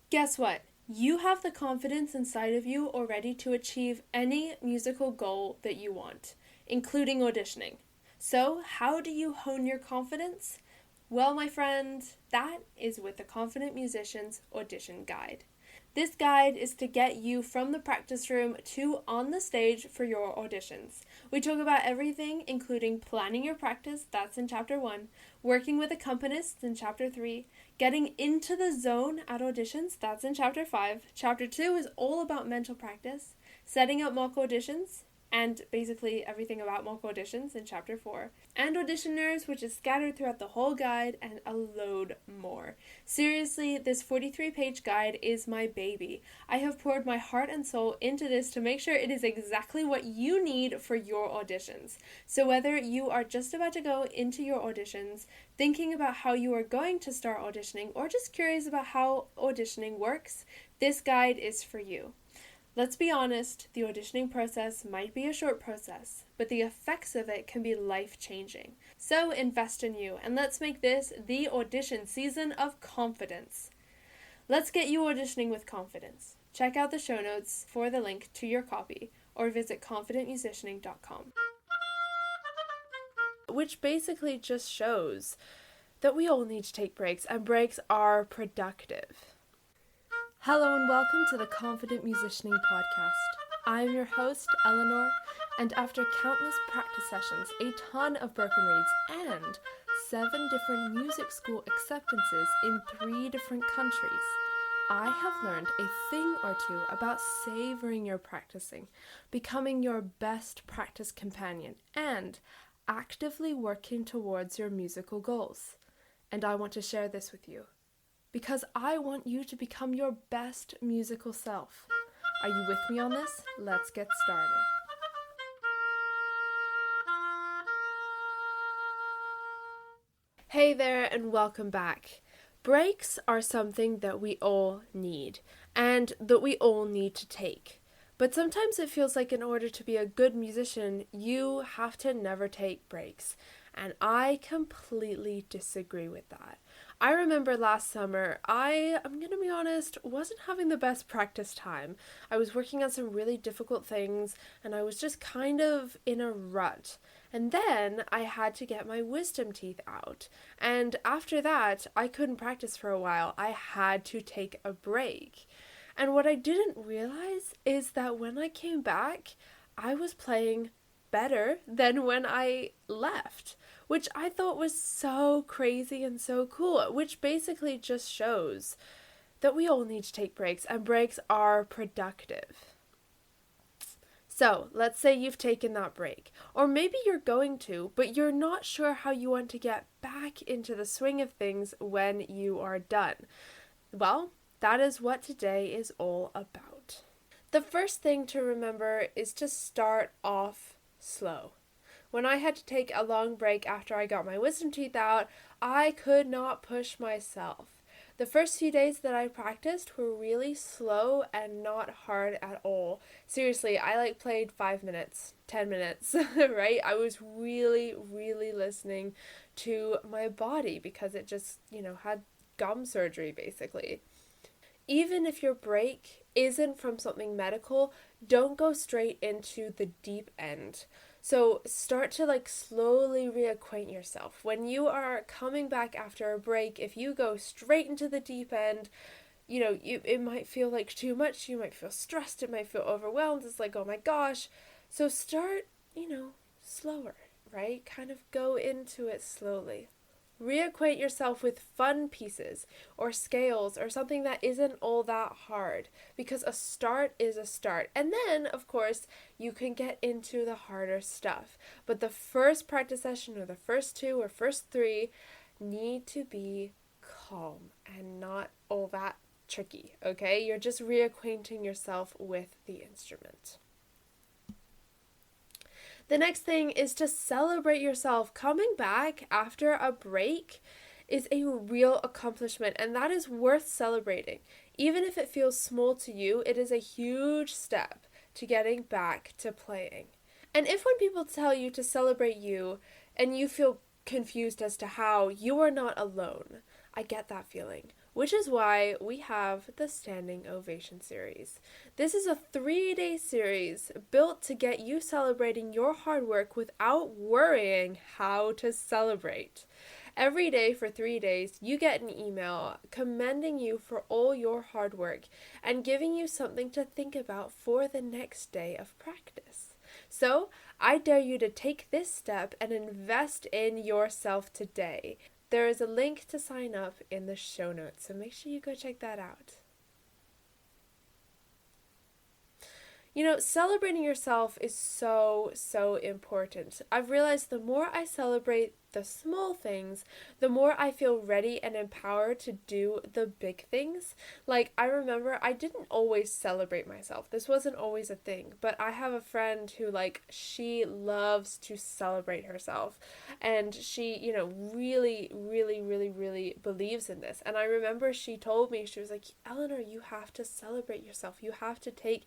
Guess what? You have the confidence inside of you already to achieve any musical goal that you want, including auditioning. So, how do you hone your confidence? Well, my friend, that is with the Confident Musician's Audition Guide. This guide is to get you from the practice room to on the stage for your auditions. We talk about everything, including planning your practice, that's in Chapter 1, working with accompanists in Chapter 3, getting into the zone at auditions, that's in Chapter 5. Chapter 2 is all about mental practice, setting up mock auditions, and basically everything about mock auditions in Chapter 4, and auditioners, which is scattered throughout the whole guide, and a load more. Seriously, this 43-page guide is my baby. I have poured my heart and soul into this to make sure it is exactly what you need for your auditions. So whether you are just about to go into your auditions, thinking about how you are going to start auditioning, or just curious about how auditioning works, this guide is for you. Let's be honest, the auditioning process might be a short process, but the effects of it can be life-changing. So invest in you, and let's make this the audition season of confidence. Let's get you auditioning with confidence. Check out the show notes for the link to your copy, or visit confidentmusicianing.com. Which basically just shows that we all need to take breaks, and breaks are productive. Hello and welcome to the Confident Musicianing Podcast. I am your host, Eleanor, and after countless practice sessions, a ton of broken reeds, and 7 different music school acceptances in 3 different countries, I have learned a thing or two about savoring your practicing, becoming your best practice companion, and actively working towards your musical goals. And I want to share this with you, because I want you to become your best musical self. Are you with me on this? Let's get started. Hey there and welcome back. Breaks are something that we all need and that we all need to take. But sometimes it feels like in order to be a good musician, you have to never take breaks. And I completely disagree with that. I remember last summer, I'm going to be honest, wasn't having the best practice time. I was working on some really difficult things and I was just kind of in a rut. And then I had to get my wisdom teeth out. And after that, I couldn't practice for a while. I had to take a break. And what I didn't realize is that when I came back, I was playing better than when I left, which I thought was so crazy and so cool, which basically just shows that we all need to take breaks, and breaks are productive. So, let's say you've taken that break, or maybe you're going to, but you're not sure how you want to get back into the swing of things when you are done. Well, that is what today is all about. The first thing to remember is to start off slow. When I had to take a long break after I got my wisdom teeth out, I could not push myself. The first few days that I practiced were really slow and not hard at all. Seriously, I played 5 minutes, 10 minutes, right? I was really listening to my body because it just, had gum surgery basically. Even if your break isn't from something medical, don't go straight into the deep end. So start to slowly reacquaint yourself. When you are coming back after a break, if you go straight into the deep end, it might feel like too much. You might feel stressed. It might feel overwhelmed. It's like, oh my gosh. So start, slower, right? Kind of go into it slowly. Reacquaint yourself with fun pieces or scales or something that isn't all that hard, because a start is a start. And then, of course, you can get into the harder stuff. But the first practice session or the first 2 or first 3 need to be calm and not all that tricky, okay? You're just reacquainting yourself with the instrument. The next thing is to celebrate yourself. Coming back after a break is a real accomplishment, and that is worth celebrating. Even if it feels small to you, it is a huge step to getting back to playing. And if when people tell you to celebrate you and you feel confused as to how, you are not alone. I get that feeling. which is why we have the Standing Ovation series. This is a 3-day series built to get you celebrating your hard work without worrying how to celebrate. Every day for 3 days, you get an email commending you for all your hard work and giving you something to think about for the next day of practice. So, I dare you to take this step and invest in yourself today. There is a link to sign up in the show notes, so make sure you go check that out. You know, celebrating yourself is so, so important. I've realized the more I celebrate the small things, the more I feel ready and empowered to do the big things. Like, I remember I didn't always celebrate myself. This wasn't always a thing, but I have a friend who, she loves to celebrate herself. And she, really, really, really, really believes in this. And I remember she told me, she was like, Eleanor, you have to celebrate yourself. You have to take,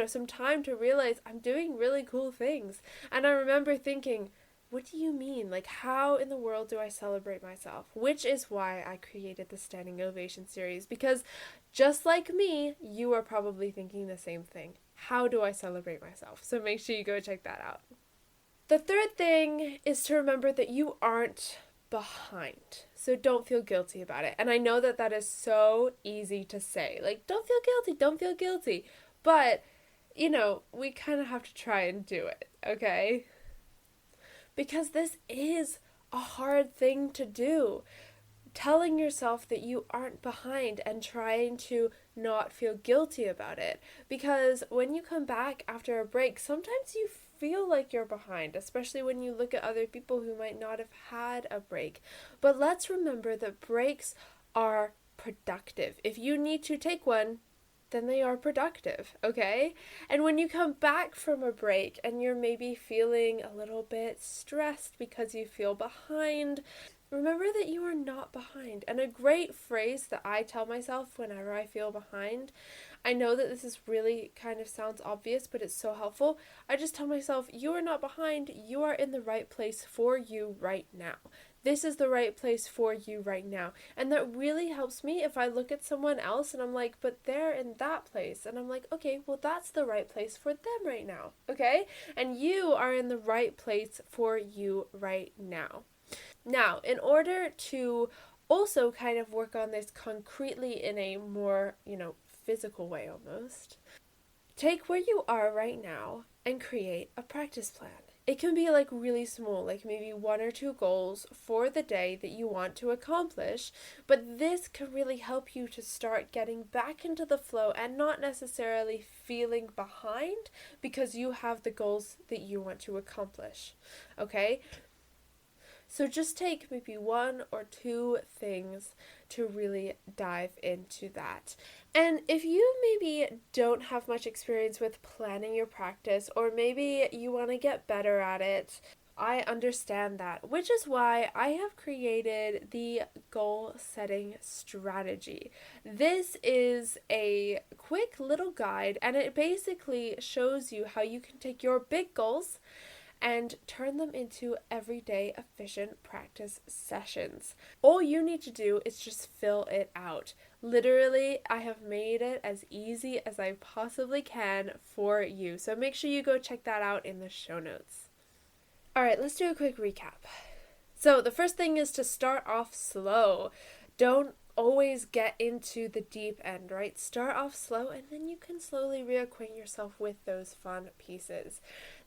some time to realize I'm doing really cool things. And I remember thinking, what do you mean? How in the world do I celebrate myself? Which is why I created the Standing Ovation series, because just like me, you are probably thinking the same thing. How do I celebrate myself? So make sure you go check that out. The third thing is to remember that you aren't behind. So don't feel guilty about it. And I know that that is so easy to say. Don't feel guilty, don't feel guilty. But, we kind of have to try and do it, okay? Because this is a hard thing to do. Telling yourself that you aren't behind and trying to not feel guilty about it. Because when you come back after a break, sometimes you feel like you're behind, especially when you look at other people who might not have had a break. But let's remember that breaks are productive. If you need to take one, then they are productive, okay? And when you come back from a break and you're maybe feeling a little bit stressed because you feel behind, remember that you are not behind. And a great phrase that I tell myself whenever I feel behind, I know that this is really kind of sounds obvious, but it's so helpful. I just tell myself, you are not behind, you are in the right place for you right now. This is the right place for you right now. And that really helps me if I look at someone else and I'm like, but they're in that place. And I'm like, okay, well, that's the right place for them right now, okay? And you are in the right place for you right now. Now, in order to also kind of work on this concretely in a more, physical way almost, take where you are right now and create a practice plan. It can be really small, maybe 1 or 2 goals for the day that you want to accomplish, but this can really help you to start getting back into the flow and not necessarily feeling behind because you have the goals that you want to accomplish, okay? So just take maybe 1 or 2 things to really dive into that. And if you maybe don't have much experience with planning your practice, or maybe you want to get better at it, I understand that, which is why I have created the goal setting strategy. This is a quick little guide, and it basically shows you how you can take your big goals and turn them into everyday efficient practice sessions. All you need to do is just fill it out. Literally, I have made it as easy as I possibly can for you. So make sure you go check that out in the show notes. All right, let's do a quick recap. So the first thing is to start off slow. Don't always get into the deep end, right? Start off slow and then you can slowly reacquaint yourself with those fun pieces.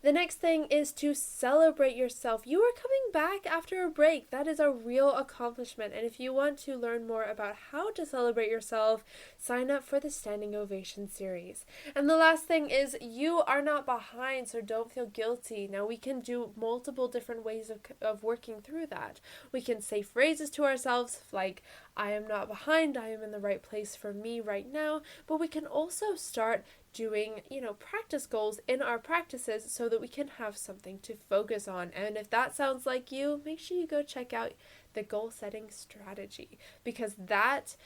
The next thing is to celebrate yourself. You are coming back after a break. That is a real accomplishment. And if you want to learn more about how to celebrate yourself, sign up for the Standing Ovation series. And the last thing is you are not behind, so don't feel guilty. Now we can do multiple different ways of working through that. We can say phrases to ourselves like, I am not behind, I am in the right place for me right now. But we can also start doing, practice goals in our practices so that we can have something to focus on. And if that sounds like you, make sure you go check out the goal setting strategy because that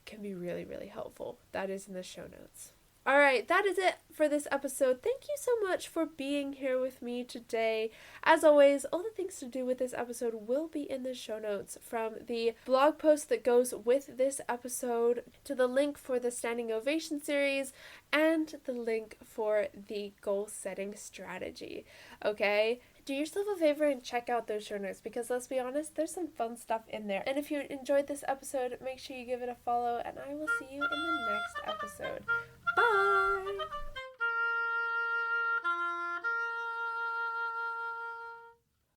can be really, really helpful. That is in the show notes. All right, that is it for this episode. Thank you so much for being here with me today. As always, all the things to do with this episode will be in the show notes, from the blog post that goes with this episode to the link for the Standing Ovation series and the link for the goal setting strategy. Okay? Do yourself a favor and check out those show notes, because let's be honest, there's some fun stuff in there. And if you enjoyed this episode, make sure you give it a follow, and I will see you in the next episode. Bye!